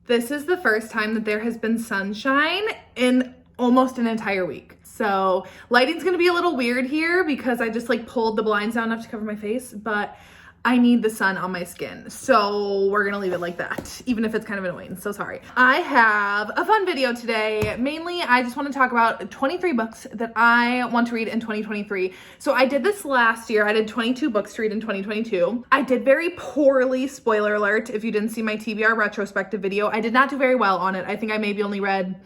This is the first time that there has been sunshine in almost an entire week. So lighting's gonna be a little weird here because I just like pulled the blinds down enough to cover my face, but I need the sun on my skin. So we're gonna leave it like that, even if it's kind of annoying, so sorry. I have a fun video today. Mainly, I just wanna talk about 23 books that I want to read in 2023. So I did this last year. I did 22 books to read in 2022. I did very poorly, spoiler alert, if you didn't see my TBR retrospective video. I did not do very well on it. I think I maybe only read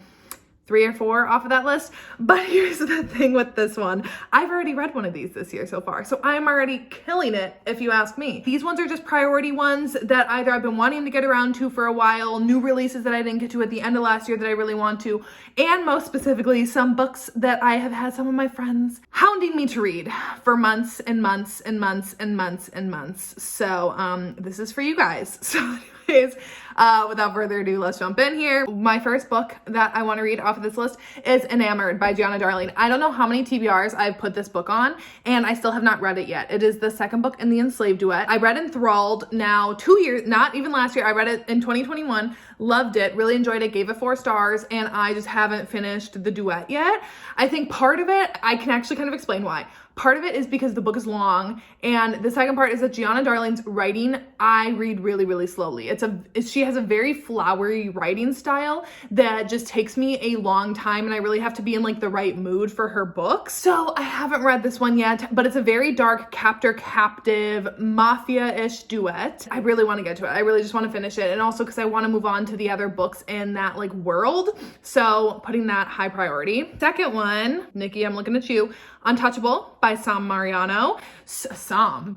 3 or 4 off of that list. But here's the thing with this one. I've already read one of these this year so far, so I'm already killing it if you ask me. These ones are just priority ones that either I've been wanting to get around to for a while, new releases that I didn't get to at the end of last year that I really want to, and most specifically, some books that I have had some of my friends hounding me to read for months and months and months and months and months. So this is for you guys. So anyways, without further ado, let's jump in here. My first book that I want to read off of this list is Enamored by Gianna Darling. I don't know how many TBRs I've put this book on, and I still have not read it yet. It is the second book in the Enslaved duet. I read Enthralled now 2 years, not even last year. I read it in 2021, loved it, really enjoyed it, gave it 4 stars, and I just haven't finished the duet yet. I think part of it, I can actually kind of explain why. Part of it is because the book is long, and the second part is that Gianna Darling's writing, I read really, really slowly. She has a very flowery writing style that just takes me a long time, and I really have to be in like the right mood for her book. So I haven't read this one yet, but it's a very dark captor-captive, mafia-ish duet. I really want to get to it. I really just want to finish it, and also because I want to move on to the other books in that like world. So putting that high priority. Second one, Nikki, I'm looking at you. Untouchable by Sam Mariano. Sam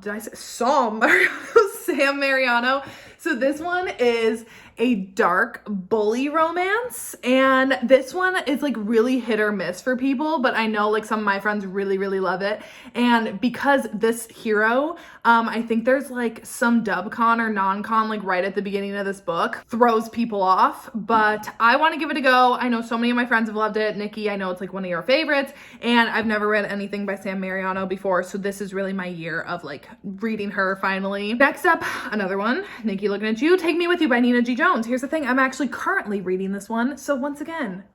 Mariano. So this one is a dark bully romance, and this one is like really hit or miss for people, but I know like some of my friends really, really love it. And because this hero, I think there's like some dub con or non-con like right at the beginning of this book, throws people off, but I want to give it a go. I know so many of my friends have loved it. Nikki, I know it's like one of your favorites, and I've never read anything by Sam Mariano before, so this is really my year of like reading her finally. Next up, another one, Nikki, looking at you, Take Me With You by Nina G. Jones. Here's the thing, I'm actually currently reading this one, so once again,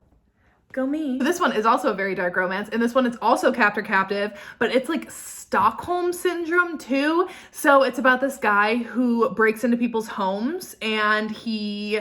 go me. This one is also a very dark romance, and this one is also captor-captive, but it's like Stockholm syndrome too. So it's about this guy who breaks into people's homes, and he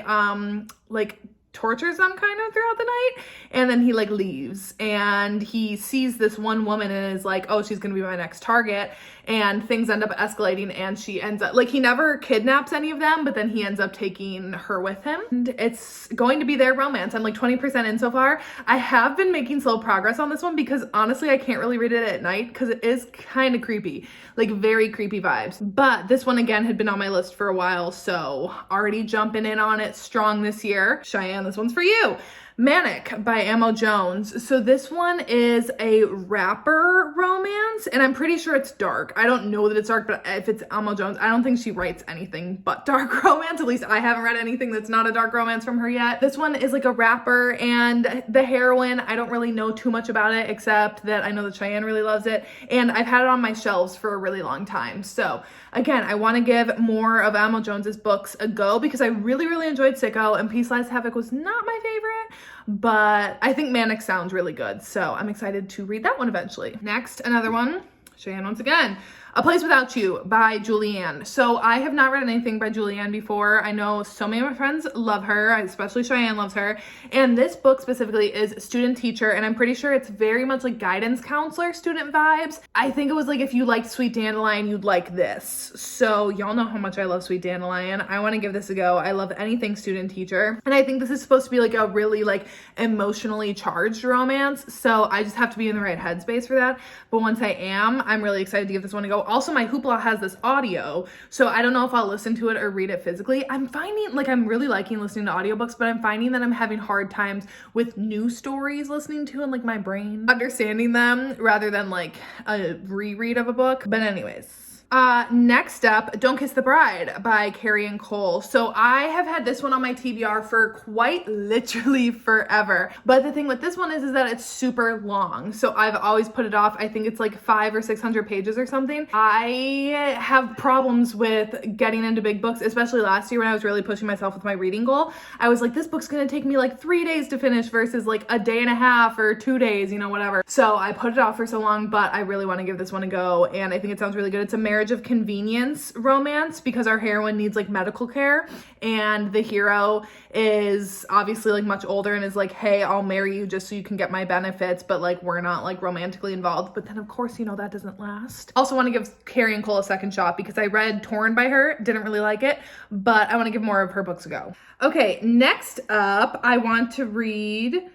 like tortures them kind of throughout the night, and then he like leaves, and he sees this one woman and is like, oh, she's gonna be my next target, and things end up escalating, and she ends up like, he never kidnaps any of them, but then he ends up taking her with him, and it's going to be their romance. I'm like 20% in so far. I have been making slow progress on this one because honestly I can't really read it at night because it is kind of creepy, like very creepy vibes. But this one again had been on my list for a while, so already jumping in on it strong this year. Cheyenne, this one's for you. Manic by Amo Jones. So this one is a rapper romance, and I'm pretty sure it's dark. I don't know that it's dark, but if it's Amo Jones, I don't think she writes anything but dark romance. At least I haven't read anything that's not a dark romance from her yet. This one is like a rapper, and the heroine, I don't really know too much about it, except that I know that Cheyenne really loves it, and I've had it on my shelves for a really long time. So again, I want to give more of Amo Jones's books a go because I really, really enjoyed Sicko, and Peace Lies Havoc was not my favorite, but I think Manic sounds really good, so I'm excited to read that one eventually. Next, another one, Cheyenne once again. A Place Without You by Julianne. So I have not read anything by Julianne before. I know so many of my friends love her, especially Cheyenne loves her. And this book specifically is student teacher, and I'm pretty sure it's very much like guidance counselor student vibes. I think it was like if you liked Sweet Dandelion, you'd like this. So y'all know how much I love Sweet Dandelion. I want to give this a go. I love anything student teacher. And I think this is supposed to be like a really like emotionally charged romance. So I just have to be in the right headspace for that. But once I am, I'm really excited to give this one a go. Also, my Hoopla has this audio, so I don't know if I'll listen to it or read it physically. I'm finding, like, I'm really liking listening to audiobooks, but I'm finding that I'm having hard times with new stories listening to and, like, my brain understanding them rather than, like, a reread of a book. But anyways, Next up, Don't Kiss the Bride by Carrie and Cole. So I have had this one on my TBR for quite literally forever. But the thing with this one is that it's super long. So I've always put it off. I think it's like 500 or 600 pages or something. I have problems with getting into big books, especially last year when I was really pushing myself with my reading goal. I was like, this book's gonna take me like 3 days to finish versus like a day and a half or 2 days, you know, whatever. So I put it off for so long, but I really want to give this one a go. And I think it sounds really good. It's a marriage of convenience romance because our heroine needs like medical care and the hero is obviously like much older and is like, hey, I'll marry you just so you can get my benefits, but like we're not like romantically involved. But then of course, you know, that doesn't last. Also want to give Carrie and Cole a second shot because I read Torn by her, didn't really like it, but I want to give more of her books a go. Okay, next up, I want to read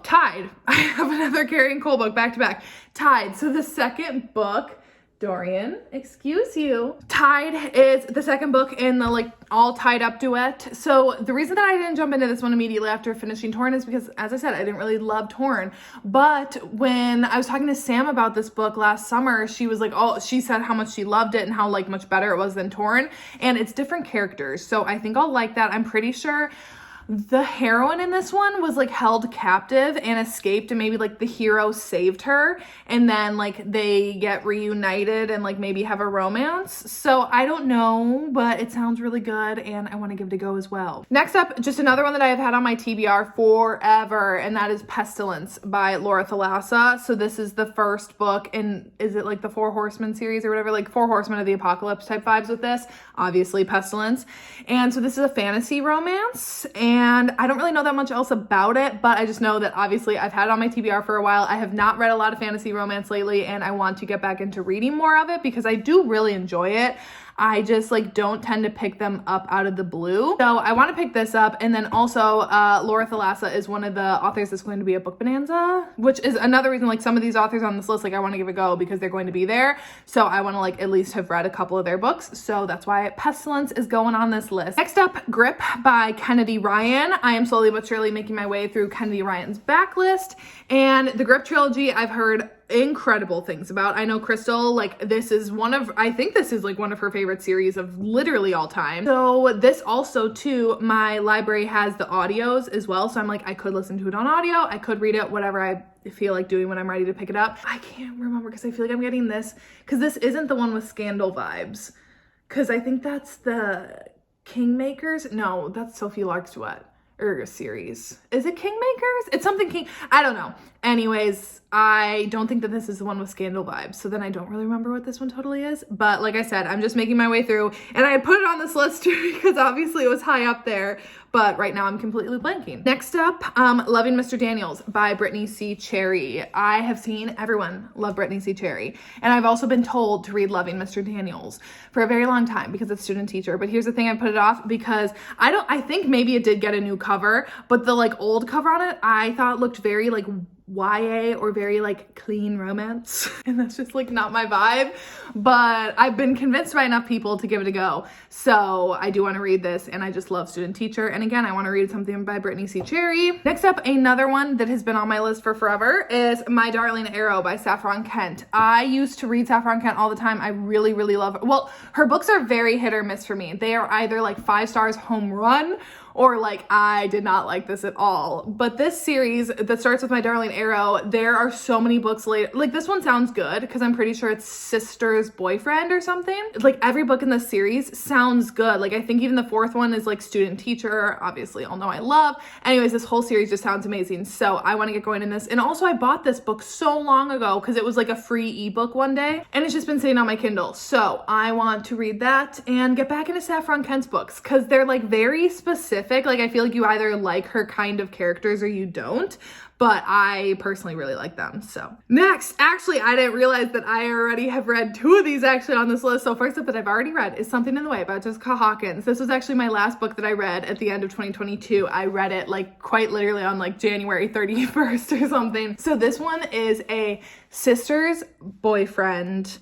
Tide. I have another Carrie and Cole book back to back. Tide. So the second book, Dorian, Excuse You. Tide is the second book in the like all tied up duet. So the reason that I didn't jump into this one immediately after finishing Torn is because, as I said, I didn't really love Torn. But when I was talking to Sam about this book last summer, she was like, she said how much she loved it and how like much better it was than Torn. And it's different characters. So I think I'll like that. I'm pretty sure the heroine in this one was like held captive and escaped, and maybe like the hero saved her and then like they get reunited and like maybe have a romance. So I don't know, but it sounds really good and I want to give it a go as well. Next up, just another one that I have had on my TBR forever, and that is Pestilence by Laura Thalassa. So this is the first book in, is it like the Four Horsemen series or whatever, like Four Horsemen of the Apocalypse type vibes with this, obviously Pestilence. And so this is a fantasy romance, and I don't really know that much else about it, but I just know that obviously I've had it on my TBR for a while. I have not read a lot of fantasy romance lately, and I want to get back into reading more of it because I do really enjoy it. I just like don't tend to pick them up out of the blue. So I want to pick this up. And then also Laura Thalassa is one of the authors that's going to be at Book Bonanza, which is another reason like some of these authors on this list, like I want to give a go because they're going to be there. So I want to like at least have read a couple of their books. So that's why Pestilence is going on this list. Next up, Grip by Kennedy Ryan. I am slowly but surely making my way through Kennedy Ryan's backlist. And the Grip trilogy I've heard incredible things about. I know Crystal, like this is I think this is like one of her favorite series of literally all time. So this also too, my library has the audios as well. So I'm like, I could listen to it on audio. I could read it, whatever I feel like doing when I'm ready to pick it up. I can't remember because I feel like I'm getting this because this isn't the one with Scandal vibes. Because I think that's the Kingmakers. No, that's Sophie Lark's duet. Or series. Is it Kingmakers? It's something King. I don't know. Anyways, I don't think that this is the one with Scandal vibes. So then I don't really remember what this one totally is. But like I said, I'm just making my way through. And I put it on this list too because obviously it was high up there. But right now I'm completely blanking. Next up, Loving Mr. Daniels by Brittany C. Cherry. I have seen everyone love Brittany C. Cherry. And I've also been told to read Loving Mr. Daniels for a very long time because it's student teacher. But here's the thing, I put it off because I think maybe it did get a new cover, but the like old cover on it, I thought looked very like YA or very like clean romance. And that's just like not my vibe, but I've been convinced by enough people to give it a go. So I do want to read this, and I just love student teacher. And again, I want to read something by Brittany C. Cherry. Next up, another one that has been on my list for forever is My Darling Arrow by Saffron Kent. I used to read Saffron Kent all the time. I really, really love her. Well, her books are very hit or miss for me. They are either like 5 stars home run or like, I did not like this at all. But this series that starts with My Darling Arrow, there are so many books later. Like this one sounds good because I'm pretty sure it's Sister's Boyfriend or something. Like every book in this series sounds good. Like I think even the 4th one is like Student Teacher. Obviously, all know I love. Anyways, this whole series just sounds amazing. So I want to get going in this. And also I bought this book so long ago because it was like a free ebook one day. And it's just been sitting on my Kindle. So I want to read that and get back into Saffron Kent's books because they're like very specific. Like I feel like you either like her kind of characters or you don't, but I personally really like them. So next, actually, I didn't realize that I already have read 2 of these actually on this list. So first up that I've already read is Something in the Way by Jessica Hawkins. This was actually my last book that I read at the end of 2022. I read it like quite literally on like January 31st or something. So this one is a sister's boyfriend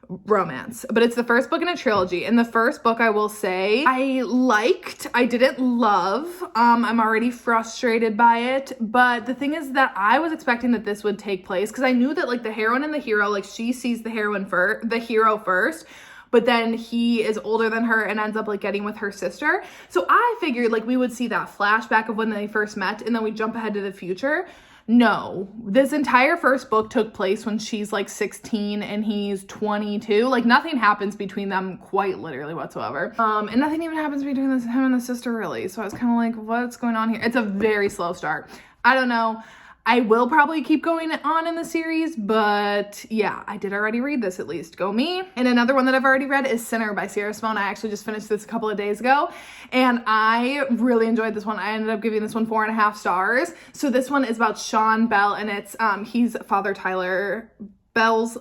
romance, but it's the first book in a trilogy. And the first book, I will say, I didn't love. I'm already frustrated by it, but the thing is that I was expecting that this would take place because I knew that like the heroine and the hero, like she sees the hero first, but then he is older than her and ends up like getting with her sister. So I figured like we would see that flashback of when they first met and then we jump ahead to the future. No, this entire first book took place when she's like 16 and he's 22. Like nothing happens between them quite literally whatsoever. And nothing even happens between him and the sister really. So I was kind of like, what's going on here? It's a very slow start. I don't know. I will probably keep going on in the series, but yeah, I did already read this at least. Go me. And another one that I've already read is Sinner by Sierra Simone. I actually just finished this a couple of days ago and I really enjoyed this one. I ended up giving this one 4.5 stars. So this one is about Sean Bell and it's, he's Father Tyler Bell's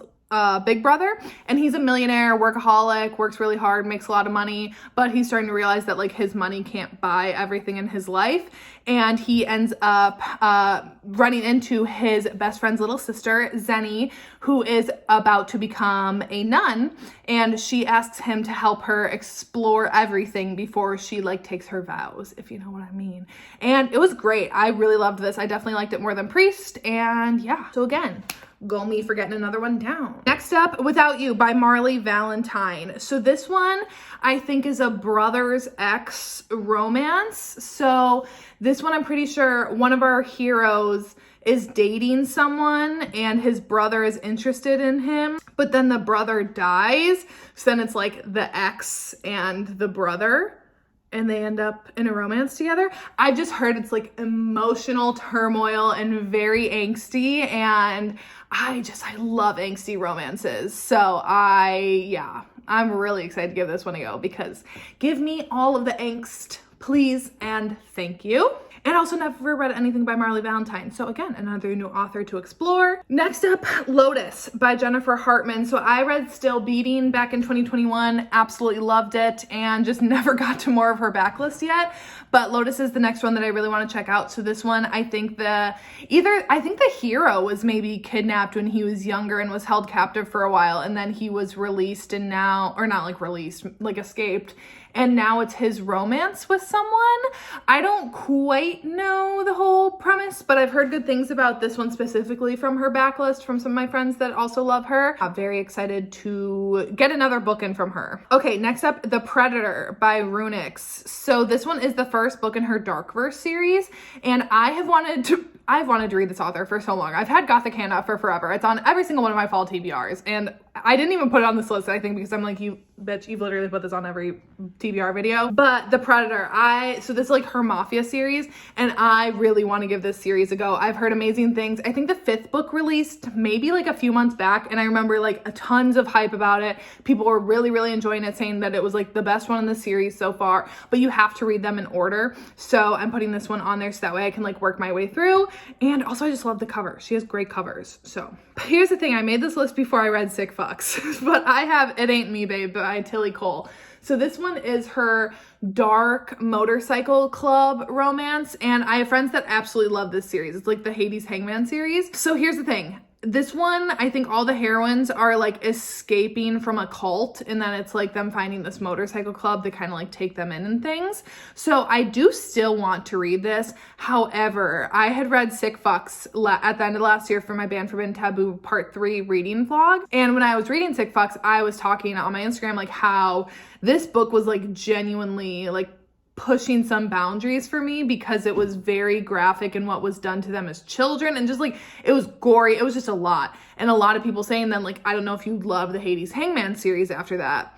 big brother, and he's a millionaire, workaholic, works really hard, makes a lot of money, but he's starting to realize that like his money can't buy everything in his life, and he ends up running into his best friend's little sister, Zenny, who is about to become a nun, and she asks him to help her explore everything before she like takes her vows, if you know what I mean. And it was great. I really loved this. I definitely liked it more than Priest, and yeah. So again, go me for getting another one down. Next up, Without You by Marley Valentine. So this one I think is a brother's ex romance. So this one I'm pretty sure one of our heroes is dating someone and his brother is interested in him, but then the brother dies. So then it's like the ex and the brother, and they end up in a romance together. I just heard it's like emotional turmoil and very angsty, and I love angsty romances. So I'm really excited to give this one a go because give me all of the angst, please, and thank you. And I also never read anything by Marley Valentine. So again, another new author to explore. Next up, Lotus by Jennifer Hartman. So I read Still Beating back in 2021, absolutely loved it, and just never got to more of her backlist yet. But Lotus is the next one that I really want to check out. So this one, I think the hero was maybe kidnapped when he was younger and was held captive for a while, and then he was released and now, or not like released, like escaped. And now it's his romance with someone. I don't quite know the whole premise, but I've heard good things about this one specifically from her backlist, from some of my friends that also love her. I'm very excited to get another book in from her. Okay, next up, The Predator by Runix. So this one is the first book in her Darkverse series, and I've wanted to read this author for so long. I've had Gothic Hannah for forever. It's on every single one of my fall TBRs, and I didn't even put it on this list, I think, because I'm like, you bitch, you've literally put this on every TBR video. But The Predator, so this is like her Mafia series, and I really want to give this series a go. I've heard amazing things. I think the 5th book released maybe like a few months back, and I remember like tons of hype about it. People were really, really enjoying it, saying that it was like the best one in the series so far, but you have to read them in order. So I'm putting this one on there so that way I can like work my way through. And also I just love the cover. She has great covers. So here's the thing, I made this list before I read Sick Fucks, but I have It Ain't Me Babe by Tilly Cole. So this one is her dark motorcycle club romance, and I have friends that absolutely love this series. It's like the Hades Hangman series. So here's the thing. This one, I think all the heroines are like escaping from a cult, and then it's like them finding this motorcycle club that kind of like take them in and things. So I do still want to read this. However, I had read Sick Fucks at the end of last year for my Banned Forbidden Taboo Part 3 reading vlog. And when I was reading Sick Fucks, I was talking on my Instagram like how this book was like genuinely like pushing some boundaries for me because it was very graphic in what was done to them as children, and just like it was gory. It was just a lot, and a lot of people saying then like, I don't know if you love the Hades Hangman series after that.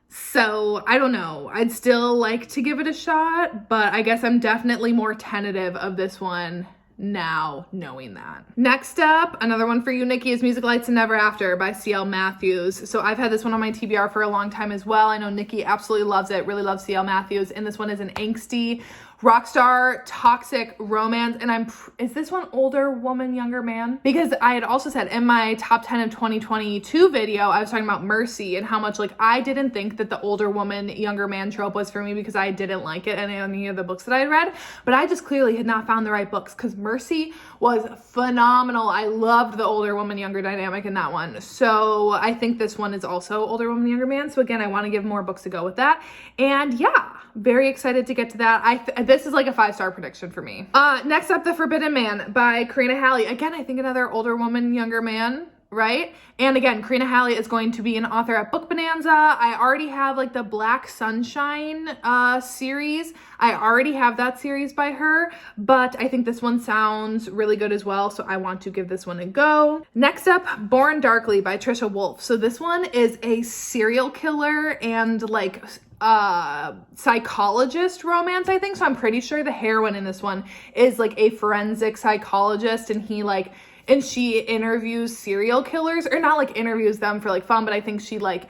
So I don't know, I'd still like to give it a shot, but I guess I'm definitely more tentative of this one now knowing that. Next up, another one for you, Nikki, is Music Lights and Never After by C.L. Matthews. So I've had this one on my TBR for a long time as well. I know Nikki absolutely loves it, really loves C.L. Matthews, and this one is an angsty rockstar toxic romance. And is this one older woman, younger man? Because I had also said in my top 10 of 2022 video, I was talking about Mercy and how much like I didn't think that the older woman, younger man trope was for me because I didn't like it in any of the books that I had read. But I just clearly had not found the right books because Mercy was phenomenal. I loved the older woman, younger dynamic in that one. So I think this one is also older woman, younger man. So again, I want to give more books to go with that. And yeah, very excited to get to that. This is like a 5-star prediction for me. Next up, The Forbidden Man by Karina Halley. Again, I think another older woman, younger man, right? And again, Karina Halley is going to be an author at Book Bonanza. I already have like the Black Sunshine series. I already have that series by her, but I think this one sounds really good as well, so I want to give this one a go. Next up, Born Darkly by Trisha Wolfe. So this one is a serial killer and like psychologist romance, I think. So I'm pretty sure the heroine in this one is like a forensic psychologist, and she interviews serial killers, or not like interviews them for like fun, but I think she like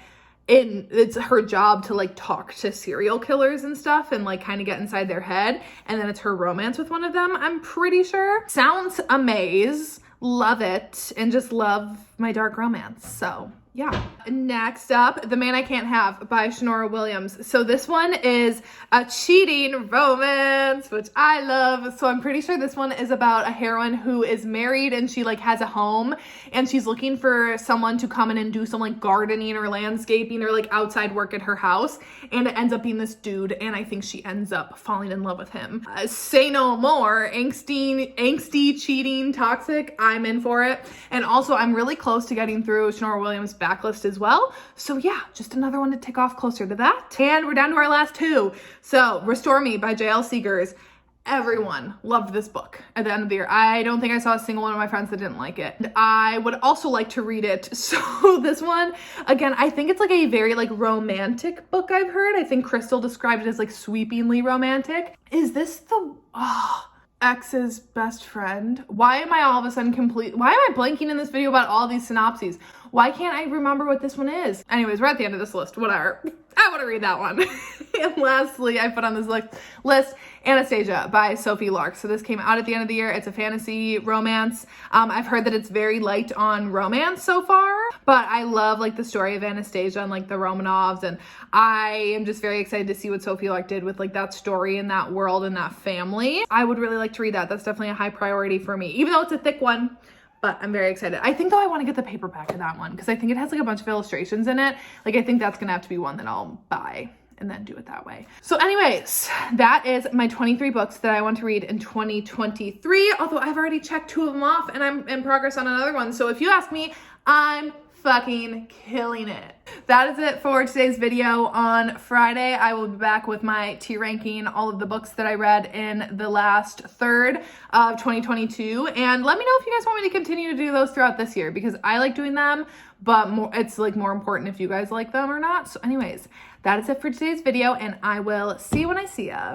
it's her job to like talk to serial killers and stuff and like kind of get inside their head, and then it's her romance with one of them, I'm pretty sure. Sounds amaze, love it, and just love my dark romance. So yeah. Next up, The Man I Cant Have by Shanora Williams. So this one is a cheating romance, which I love. So I'm pretty sure this one is about a heroine who is married and she like has a home and she's looking for someone to come in and do some like gardening or landscaping or like outside work at her house. And it ends up being this dude, and I think she ends up falling in love with him. Say no more. Angsty, cheating, toxic. I'm in for it. And also I'm really close to getting through Shanora Williams' backlist as well. So yeah, just another one to tick off closer to that. And we're down to our last two. So Restore Me by J.L. Seegers. Everyone loved this book at the end of the year. I don't think I saw a single one of my friends that didn't like it. And I would also like to read it. So this one, again, I think it's like a very like romantic book I've heard. I think Crystal described it as like sweepingly romantic. Is this the ex's best friend? Why am I all of a sudden why am I blanking in this video about all these synopses? Why can't I remember what this one is? Anyways, we're at the end of this list, whatever. I want to read that one. And lastly, I put on this list Anastasia by Sophie Lark. So this came out at the end of the year. It's a fantasy romance. I've heard that it's very light on romance so far, but I love like the story of Anastasia and like the Romanovs, and I am just very excited to see what Sophie Lark did with like that story and that world and that family. I would really like to read that. That's definitely a high priority for me, even though it's a thick one. But I'm very excited. I think though I want to get the paperback of that one because I think it has like a bunch of illustrations in it. Like I think that's gonna have to be one that I'll buy and then do it that way. So anyways, that is my 23 books that I want to read in 2023. Although I've already checked 2 of them off and I'm in progress on another one. So if you ask me, I'm fucking killing it. That is it for today's video. On Friday, I will be back with my T ranking all of the books that I read in the last third of 2022. And let me know if you guys want me to continue to do those throughout this year because I like doing them, but it's like more important if you guys like them or not. So anyways, that is it for today's video, and I will see you when I see ya.